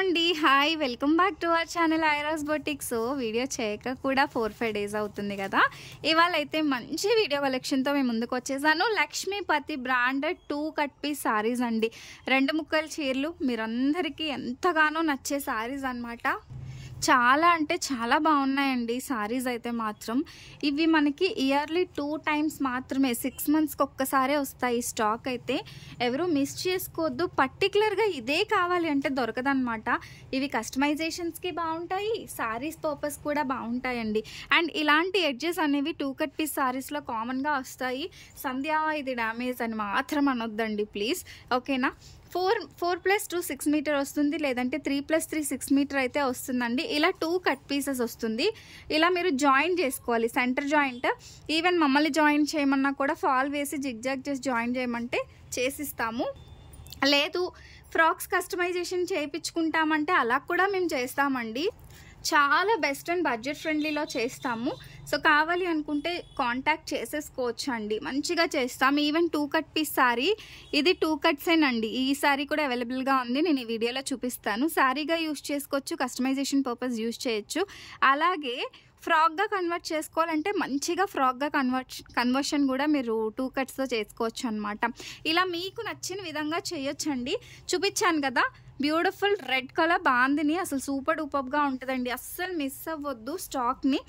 అండి. Hi! Welcome back to our channel Iras boutique. So video చేయక కూడా 4-5 డేస్ అవుతుంది కదా. ఇవాళైతే మంచి వీడియో కలెక్షన్తో మేము ముందుకు వచ్చేసాను. Lakshmipati branded 2 cut piece saris అండి. 2 ముక్కల చీరలు మీరందరికీ ఎంతగానో నచ్చే సారీస్ అన్నమాట. చాలా అంటే చాలా బాగున్నాయండి సారీస్ అయితే మాత్రం. ఇవి మనకి ఇయర్లీ 2 టైమ్స్ మాత్రమే, 6 మంత్స్కి ఒక్కసారే వస్తాయి స్టాక్ అయితే. ఎవరు మిస్ చేసుకోవద్దు. పర్టికులర్గా ఇదే కావాలి అంటే దొరకదనమాట. ఇవి కస్టమైజేషన్స్కి బాగుంటాయి, సారీస్ పర్పస్ కూడా బాగుంటాయండి. అండ్ ఇలాంటి ఎడ్జెస్ అనేవి 2 కట్ పీస్ సారీస్లో కామన్గా వస్తాయి. సంధ్య ఇది డ్యామేజ్ అని మాత్రం అనొద్దండి ప్లీజ్, ఓకేనా. 4+2 6 మీటర్ వస్తుంది, లేదంటే 3+3 6 మీటర్ అయితే వస్తుందండి. ఇలా 2 కట్ పీసెస్ వస్తుంది. ఇలా మీరు జాయిన్ చేసుకోవాలి, సెంటర్ జాయింట్. ఈవెన్ మమ్మల్ని జాయిన్ చేయమన్నా కూడా ఫాల్ వేసి జిగ్జాగ్ చేసి జాయిన్ చేయమంటే చేసిస్తాము. లేదు ఫ్రాక్స్ కస్టమైజేషన్ చేయించుకుంటామంటే అలా కూడా మేము చేస్తామండి. చాలా బెస్ట్ అండ్ బడ్జెట్ ఫ్రెండ్లీలో చేస్తాము. సో కావాలి అనుకుంటే కాంటాక్ట్ చేసేసుకోవచ్చు అండి, మంచిగా చేస్తాము. ఈవెన్ 2 కట్ పీస్ శారీ, ఇది 2 కట్సేనండి. ఈ శారీ కూడా అవైలబుల్గా ఉంది, నేను ఈ వీడియోలో చూపిస్తాను. శారీగా యూజ్ చేసుకోవచ్చు, కస్టమైజేషన్ పర్పస్ యూజ్ చేయొచ్చు. అలాగే ఫ్రాక్గా కన్వర్ట్ చేసుకోవాలంటే మంచిగా ఫ్రాక్గా కన్వర్షన్ కూడా మీరు 2 కట్స్తో చేసుకోవచ్చు అనమాట. ఇలా మీకు నచ్చిన విధంగా చేయొచ్చండి. చూపించాను కదా, బ్యూటిఫుల్ రెడ్ కలర్ బాందిని, అసలు సూపర్ డూపర్గా ఉంటుందండి. అస్సలు మిస్ అవ్వద్దు స్టాక్ని.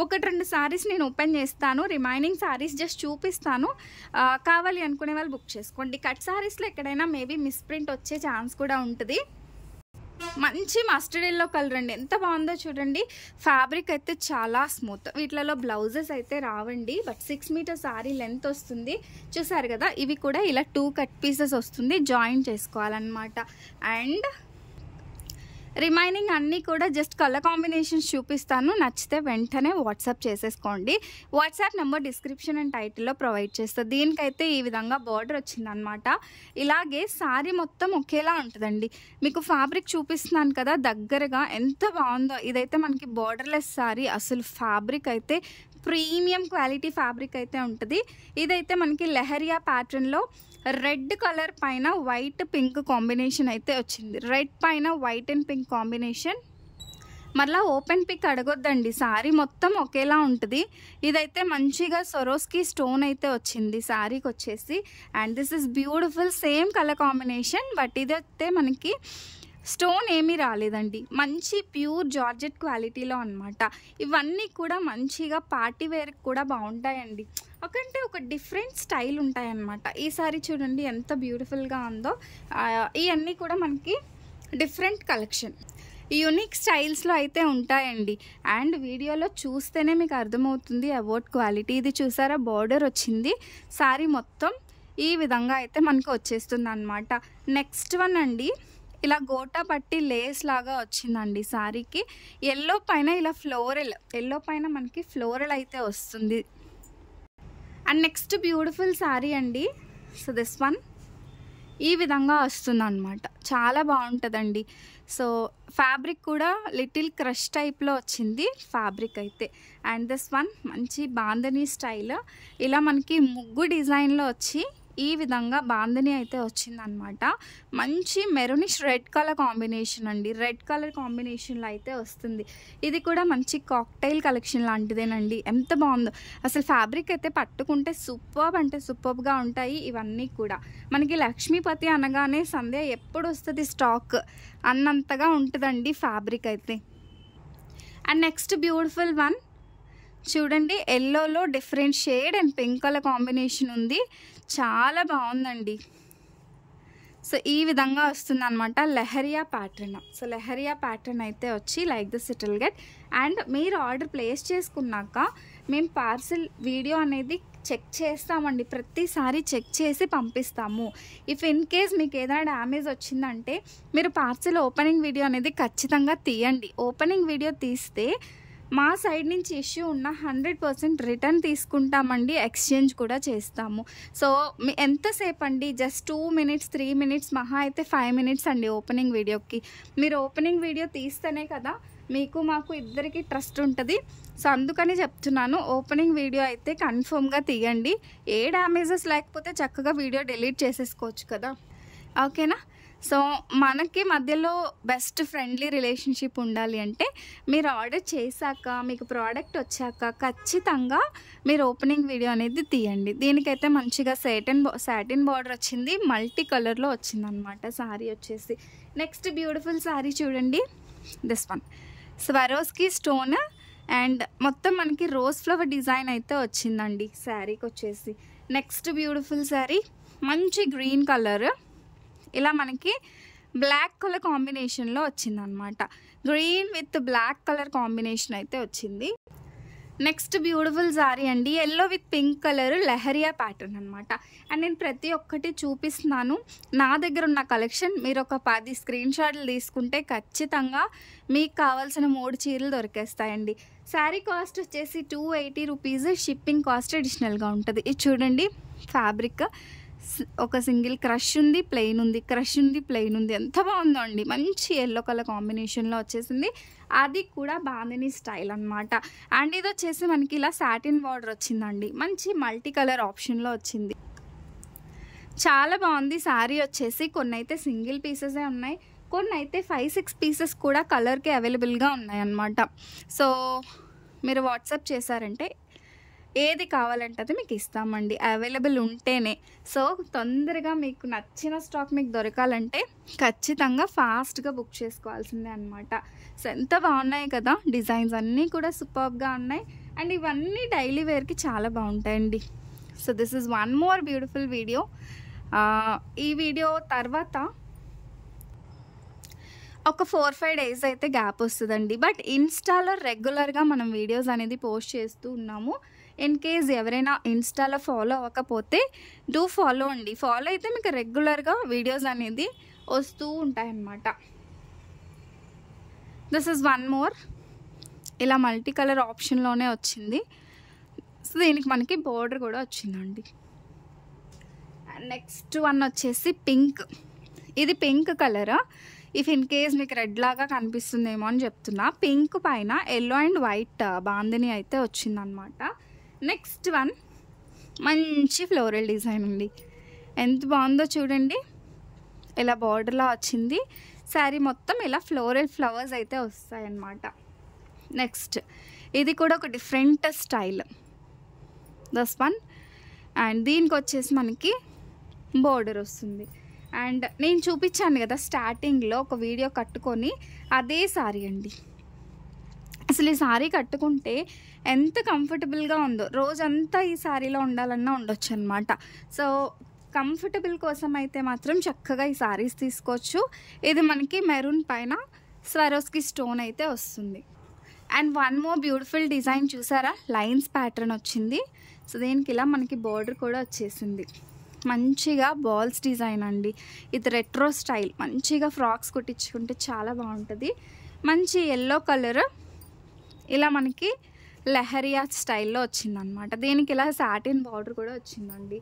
1-2 సారీస్ నేను ఓపెన్ చేస్తాను, రిమైనింగ్ సారీస్ జస్ట్ చూపిస్తాను. కావాలి అనుకునే వాళ్ళు బుక్ చేసుకోండి. కట్ సారీస్లో ఎక్కడైనా మేబీ మిస్ప్రింట్ వచ్చే ఛాన్స్ కూడా ఉంటుంది. మంచి మస్టర్డ్ ఎల్లో కలర్ అండి, ఎంత బాగుందో చూడండి. ఫ్యాబ్రిక్ అయితే చాలా స్మూత్. వీటిలలో బ్లౌజెస్ అయితే రావండి, బట్ 6 మీటర్ సారీ లెంత్ వస్తుంది. చూసారు కదా, ఇవి కూడా ఇలా 2 కట్ పీసెస్ వస్తుంది, జాయిన్ చేసుకోవాలన్నమాట. అండ్ రిమైనింగ్ అన్నీ కూడా జస్ట్ కలర్ కాంబినేషన్స్ చూపిస్తాను, నచ్చితే వెంటనే వాట్సాప్ చేసేసుకోండి. వాట్సాప్ నెంబర్ డిస్క్రిప్షన్ అండ్ టైటిల్లో ప్రొవైడ్ చేస్తాను. దీనికైతే ఈ విధంగా బార్డర్ వచ్చిందనమాట. ఇలాగే సారీ మొత్తం ఒకేలా ఉంటుందండి. మీకు ఫ్యాబ్రిక్ చూపిస్తున్నాను కదా దగ్గరగా, ఎంత బాగుందో. ఇదైతే మనకి బార్డర్లెస్ సారీ, అసలు ఫ్యాబ్రిక్ అయితే ప్రీమియం క్వాలిటీ ఫ్యాబ్రిక్ అయితే ఉంటుంది. ఇదైతే మనకి లెహరియా ప్యాటర్న్లో రెడ్ కలర్ పైన వైట్ పింక్ కాంబినేషన్ అయితే వచ్చింది. రెడ్ పైన వైట్ అండ్ పింక్ కాంబినేషన్. మరలా ఓపెన్ పిక్ అడగొద్దండి, సారీ మొత్తం ఒకేలా ఉంటుంది. ఇదైతే మంచిగా సొరోస్కి స్టోన్ అయితే వచ్చింది సారీకి వచ్చేసి. And this is beautiful, same colour combination, but ఇదైతే మనకి స్టోన్ ఏమీ రాలేదండి. మంచి ప్యూర్ జార్జెట్ క్వాలిటీలో అనమాట. ఇవన్నీ కూడా మంచిగా పార్టీ వేర్కి కూడా బాగుంటాయండి. ఒకంటే ఒక డిఫరెంట్ స్టైల్ ఉంటాయన్నమాట. ఈ సారీ చూడండి ఎంత బ్యూటిఫుల్గా ఉందో. ఇవన్నీ కూడా మనకి డిఫరెంట్ కలెక్షన్, యూనిక్ స్టైల్స్లో అయితే ఉంటాయండి. అండ్ వీడియోలో చూస్తేనే మీకు అర్థమవుతుంది అబౌట్ క్వాలిటీ. ఇది చూసారా, బార్డర్ వచ్చింది, సారీ మొత్తం ఈ విధంగా అయితే మనకు వచ్చేస్తుంది అనమాట. నెక్స్ట్ వన్ అండి, ఇలా గోటా పట్టి లేస్ లాగా వచ్చిందండి సారీకి. ఎల్లో పైన ఇలా ఫ్లోరల్, ఎల్లో పైన మనకి ఫ్లోరల్ అయితే వస్తుంది. అండ్ నెక్స్ట్ బ్యూటిఫుల్ సారీ అండి. సో దిస్ వన్ ఈ విధంగా వస్తుంది అనమాట, చాలా బాగుంటుందండి. సో ఫ్యాబ్రిక్ కూడా లిటిల్ క్రష్ టైప్లో వచ్చింది ఫ్యాబ్రిక్ అయితే. అండ్ దిస్ వన్ మంచి బాందని స్టైల్, ఇలా మనకి ముగ్గు డిజైన్లో వచ్చి ఈ విధంగా బాందని అయితే వచ్చిందనమాట. మంచి మెరూనిష్ రెడ్ కలర్ కాంబినేషన్ అండి, రెడ్ కలర్ కాంబినేషన్లో అయితే వస్తుంది. ఇది కూడా మంచి కాక్టైల్ కలెక్షన్ లాంటిదేనండి, ఎంత బాగుందో. అసలు ఫ్యాబ్రిక్ అయితే పట్టుకుంటే సూపర్బ్ అంటే సూపర్బ్గా ఉంటాయి. ఇవన్నీ కూడా మనకి లక్ష్మీపతి అనగానే సంధ్య ఎప్పుడు వస్తుంది స్టాక్ అన్నంతగా ఉంటుందండి ఫ్యాబ్రిక్ అయితే. అండ్ నెక్స్ట్ బ్యూటిఫుల్ వన్ చూడండి, ఎల్లోలో different shade and pink colour combination ఉంది, చాలా బాగుందండి. సో ఈ విధంగా వస్తుంది అనమాట leheriya pattern. So leheriya pattern అయితే వచ్చి like this it will get. And మీరు ఆర్డర్ ప్లేస్ చేసుకున్నాక మేము పార్సిల్ వీడియో అనేది చెక్ చేస్తామండి, ప్రతిసారి చెక్ చేసి పంపిస్తాము. ఇఫ్ ఇన్ కేస్ మీకు ఏదైనా డ్యామేజ్ వచ్చిందంటే మీరు పార్సిల్ ఓపెనింగ్ వీడియో అనేది ఖచ్చితంగా తీయండి. ఓపెనింగ్ వీడియో తీస్తే మా సైడ్ నుంచి ఇష్యూ ఉన్న 100% రిటర్న్ తీసుకుంటామండి, ఎక్స్చేంజ్ కూడా చేస్తాము. సో ఎంతసేపు అండి, జస్ట్ 2 మినిట్స్ 3 మినిట్స్, మహా అయితే 5 మినిట్స్ అండి ఓపెనింగ్ వీడియోకి. మీరు ఓపెనింగ్ వీడియో తీస్తేనే కదా మీకు మాకు ఇద్దరికి ట్రస్ట్ ఉంటుంది. సో అందుకని చెప్తున్నాను, ఓపెనింగ్ వీడియో అయితే కన్ఫర్మ్గా తీయండి. ఏ డ్యామేజెస్ లేకపోతే చక్కగా వీడియో డిలీట్ చేసేసుకోవచ్చు కదా, ఓకేనా. సో మనకి మధ్యలో బెస్ట్ ఫ్రెండ్లీ రిలేషన్షిప్ ఉండాలి అంటే మీరు ఆర్డర్ చేశాక మీకు ప్రోడక్ట్ వచ్చాక ఖచ్చితంగా మీరు ఓపెనింగ్ వీడియో అనేది తీయండి. దీనికైతే మంచిగా సాటిన్ బార్డర్ వచ్చింది, మల్టీ కలర్లో వచ్చిందనమాట శారీ వచ్చేసి. నెక్స్ట్ బ్యూటిఫుల్ శారీ చూడండి, this one Swarovski stone and మొత్తం మనకి రోజ్ ఫ్లవర్ డిజైన్ అయితే వచ్చిందండి శారీకి వచ్చేసి. నెక్స్ట్ బ్యూటిఫుల్ శారీ మంచి గ్రీన్ కలర్, ఇలా మనకి బ్లాక్ కలర్ కాంబినేషన్లో వచ్చిందనమాట. Green with black colour combination అయితే వచ్చింది. నెక్స్ట్ బ్యూటిఫుల్ శారీ అండి, yellow with pink colour lehariya pattern అనమాట. అండ్ నేను ప్రతి ఒక్కటి చూపిస్తున్నాను. నా దగ్గర ఉన్న కలెక్షన్ మీరు ఒక 10 స్క్రీన్ షాట్లు తీసుకుంటే ఖచ్చితంగా మీకు కావాల్సిన 3 చీరలు దొరికేస్తాయండి. శారీ కాస్ట్ వచ్చేసి 280 రూపీస్, షిప్పింగ్ కాస్ట్ అడిషనల్గా ఉంటుంది. ఇది చూడండి ఫ్యాబ్రిక్ ఒక సింగిల్ క్రష్ ఉంది, ప్లెయిన్ ఉంది, క్రష్ ఉంది, ప్లెయిన్ ఉంది. ఎంత బాగుందో అండి, మంచి ఎల్లో కలర్ కాంబినేషన్లో వచ్చేసింది. అది కూడా బాందిని స్టైల్ అనమాట. అండ్ ఇది వచ్చేసి మనకి ఇలా సాటిన్ బార్డర్ వచ్చిందండి, మంచి మల్టీ కలర్ ఆప్షన్లో వచ్చింది. చాలా బాగుంది శారీ వచ్చేసి. కొన్ని అయితే సింగిల్ పీసెసే ఉన్నాయి, కొన్ని అయితే 5-6 పీసెస్ కూడా కలర్కి అవైలబుల్గా ఉన్నాయన్నమాట. సో మీరు వాట్సాప్ చేశారంటే ఏది కావాలంటే అది మీకు ఇస్తామండి, అవైలబుల్ ఉంటేనే. సో తొందరగా మీకు నచ్చిన స్టాక్ మీకు దొరకాలంటే ఖచ్చితంగా ఫాస్ట్గా బుక్ చేసుకోవాల్సిందే అనమాట. సో ఎంత బాగున్నాయి కదా, డిజైన్స్ అన్నీ కూడా సూపర్గా ఉన్నాయి. అండ్ ఇవన్నీ డైలీ వేర్కి చాలా బాగుంటాయండి. So this is one more beautiful video. ఈ వీడియో తర్వాత ఒక 4-5 డేస్ అయితే గ్యాప్ వస్తుందండి. బట్ ఇన్స్టాలో రెగ్యులర్గా మనం వీడియోస్ అనేది పోస్ట్ చేస్తూ ఉన్నాము. ఇన్ కేస్ ఎవరైనా ఇన్స్టాలో ఫాలో అవ్వకపోతే డూ ఫాలో అండి. ఫాలో అయితే మీకు రెగ్యులర్గా వీడియోస్ అనేది వస్తూ ఉంటాయన్నమాట. దిస్ ఇస్ వన్ మోర్, ఇలా మల్టీ కలర్ ఆప్షన్లోనే వచ్చింది. సో దీనికి మనకి బోర్డర్ కూడా వచ్చిందండి. నెక్స్ట్ వన్ వచ్చేసి పింక్. ఇది pink colour. If in case మీకు రెడ్ లాగా కనిపిస్తుందేమో అని చెప్తున్నా. పింక్ పైన ఎల్లో అండ్ వైట్ బాందిని అయితే వచ్చిందనమాట. నెక్స్ట్ వన్ మంచి ఫ్లోరల్ డిజైన్ అండి, ఎంత బాగుందో చూడండి. ఇలా బార్డర్లా వచ్చింది, శారీ మొత్తం ఇలా ఫ్లోరల్ ఫ్లవర్స్ అయితే వస్తాయన్నమాట. నెక్స్ట్ ఇది కూడా ఒక different style, this one. And దీనికి వచ్చేసి మనకి బోర్డర్ వస్తుంది. అండ్ నేను చూపించాను కదా స్టార్టింగ్లో ఒక వీడియో కట్టుకొని, అదే శారీ అండి. అసలు ఈ శారీ కట్టుకుంటే ఎంత కంఫర్టబుల్గా ఉందో, రోజంతా ఈ శారీలో ఉండాలన్నా ఉండొచ్చు అనమాట. సో కంఫర్టబుల్ కోసం అయితే మాత్రం చక్కగా ఈ శారీస్ తీసుకోవచ్చు. ఇది మనకి మెరూన్ పైన స్వరోస్కి స్టోన్ అయితే వస్తుంది. And one more beautiful design చూసారా, లైన్స్ ప్యాటర్న్ వచ్చింది. సో దీనికి ఇలా మనకి బార్డర్ కూడా వచ్చేసింది. మంచిగా బాల్స్ డిజైన్ అండి, ఇది రెట్రో స్టైల్. మంచిగా ఫ్రాక్స్ కుట్టించుకుంటే చాలా బాగుంటుంది. మంచి ఎల్లో కలర్ ఇలా మనకి లెహరియా స్టైల్లో వచ్చిందనమాట. దీనికి ఇలా సాటిన్ బార్డర్ కూడా వచ్చిందండి.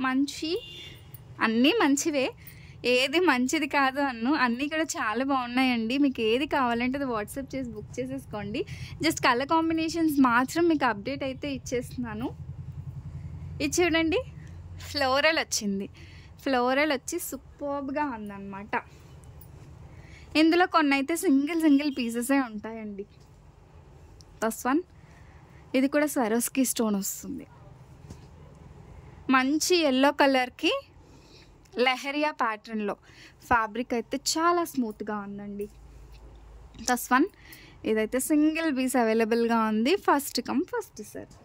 మంచి అన్నీ మంచివే, ఏది మంచిది కాదు అన్నీ కూడా చాలా బాగున్నాయండి. మీకు ఏది కావాలంటే అది వాట్సాప్ చేసి బుక్ చేసేసుకోండి. జస్ట్ కలర్ కాంబినేషన్స్ మాత్రం మీకు అప్డేట్ అయితే ఇచ్చేస్తున్నాను. ఇది చూడండి, ఫ్లోరల్ వచ్చింది. ఫ్లోరల్ వచ్చి సూపర్గా ఉందన్నమాట. ఇందులో కొన్ని అయితే సింగిల్ పీసెసే ఉంటాయండి. దస్ వన్, ఇది కూడా స్వరోస్కి స్టోన్ వస్తుంది. మంచి ఎల్లో కలర్కి లెహరియా ప్యాటర్న్లో ఫ్యాబ్రిక్ అయితే చాలా స్మూత్గా ఉందండి. దస్ వన్, ఇదైతే సింగిల్ పీస్ అవైలబుల్గా ఉంది. First come first serve.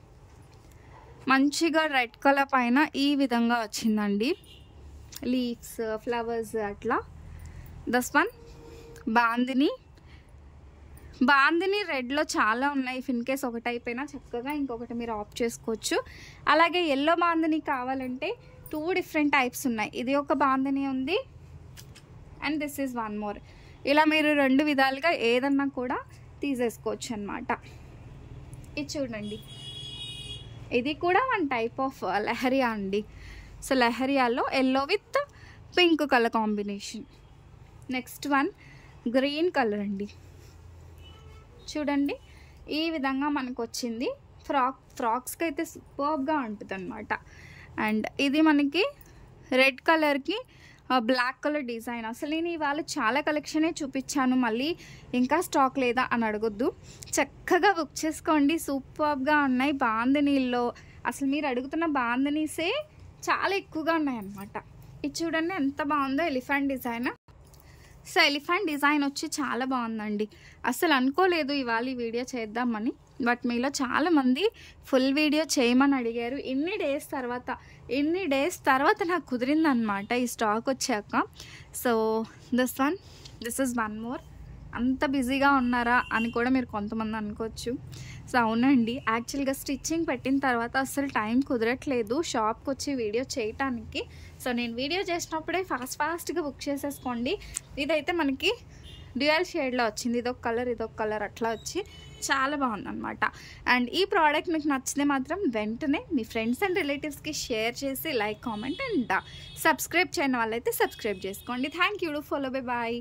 మంచిగా రెడ్ కలర్ పైన ఈ విధంగా వచ్చిందండి, లీవ్స్ ఫ్లవర్స్ అట్లా. దస్ వన్ బాందిని రెడ్లో చాలా ఉన్నాయి. ఇఫ్ ఇన్ కేస్ ఒకటి అయిపోయినా చక్కగా ఇంకొకటి మీరు ఆప్ట్ చేసుకోవచ్చు. అలాగే ఎల్లో బాందిని కావాలంటే 2 డిఫరెంట్ టైప్స్ ఉన్నాయి. ఇది ఒక బాందిని ఉంది and this is one more. ఇలా మీరు 2 విధాలుగా ఏదన్నా కూడా తీసేసుకోవచ్చు అన్నమాట. ఇది చూడండి, ఇది కూడా వన్ టైప్ ఆఫ్ లెహరియా అండి. సో లెహరియాలో yellow with pink colour combination. Next one green colour అండి. చూడండి ఈ విధంగా మనకు వచ్చింది. ఫ్రాక్స్కి అయితే సూపర్గా ఉంటుంది అనమాట. అండ్ ఇది మనకి రెడ్ కలర్కి బ్లాక్ కలర్ డిజైన్. అసలు నేను ఇవాళ చాలా కలెక్షనే చూపించాను, మళ్ళీ ఇంకా స్టాక్ లేదా అని అడగొద్దు. చక్కగా బుక్ చేసుకోండి, సూపర్గా ఉన్నాయి. బాందినీల్లో అసలు మీరు అడుగుతున్న బాందినీసే చాలా ఎక్కువగా ఉన్నాయన్నమాట. ఇది చూడండి ఎంత బాగుందో, elephant design. So elephant design వచ్చి చాలా బాగుందండి. అసలు అనుకోలేదు ఇవాళ ఈ వీడియో చేద్దామని, బట్ మీలో చాలామంది ఫుల్ వీడియో చేయమని అడిగారు. ఎన్ని డేస్ తర్వాత నాకు కుదిరిందనమాట ఈ స్టాక్ వచ్చాక. So this is one more. అంత బిజీగా ఉన్నారా అని కూడా మీరు కొంతమంది అనుకోవచ్చు. సో అవునండి, యాక్చువల్గా స్టిచ్చింగ్ పెట్టిన తర్వాత అసలు టైం కుదరట్లేదు షాప్కి వచ్చి వీడియో చేయటానికి. సో నేను వీడియో చేసినప్పుడే ఫాస్ట్గా బుక్ చేసేసుకోండి. ఇదైతే మనకి డ్యూయల్ షేడ్లో వచ్చింది, ఇదొక కలర్ అట్లా వచ్చి చాలా బాగుందన్నమాట. అండ్ ఈ ప్రోడక్ట్ మీకు నచ్చితే మాత్రం వెంటనే మీ ఫ్రెండ్స్ అండ్ రిలేటివ్స్కి షేర్ చేసి లైక్, కామెంట్ అండ్ సబ్స్క్రైబ్ చేయని వాళ్ళైతే సబ్స్క్రైబ్ చేసుకోండి. Thank you. Follow, bye bye.